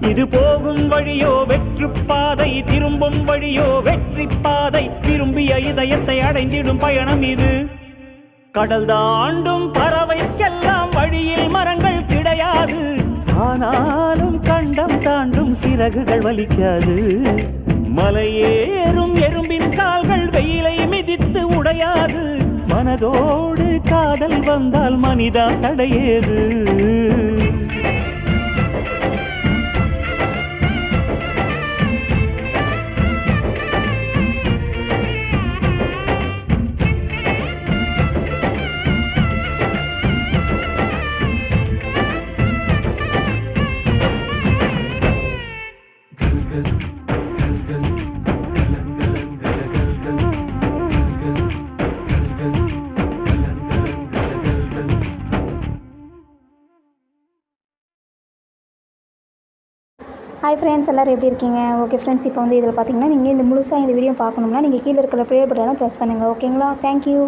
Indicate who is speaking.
Speaker 1: இது போகும் வழியோ வெற்று பாதை, திரும்பும் வழியோ வெற்றி பாதை. விரும்பிய இதயத்தை அடைந்திடும் பயணம் இது. கடல் தாண்டும் பறவைக்கெல்லாம் வழியில் மரங்கள் கிடையாது. ஆனாலும் கண்டம் தாண்டும் சிறகுகள் வலிக்காது. மலையேறும் எறும்பின் கால்கள் வெயிலை மிதித்து உடையாது. மனதோடு காதல் வந்தால் மனிதா தடையேது.
Speaker 2: ஹாய் ஃப்ரெண்ட்ஸ், எல்லோரும் எப்படி இருக்கீங்க? ஓகே ஃப்ரெண்ட்ஸ், இப்போ வந்து இதில் பார்த்தீங்கன்னா நீங்கள் இந்த முழுசாக இந்த வீடியோ பார்க்கணும்னா நீங்கள் கீழே இருக்கிற ப்ளே பட்டனை ப்ரெஸ் பண்ணுங்கள். ஓகேங்களா? தேங்க்யூ.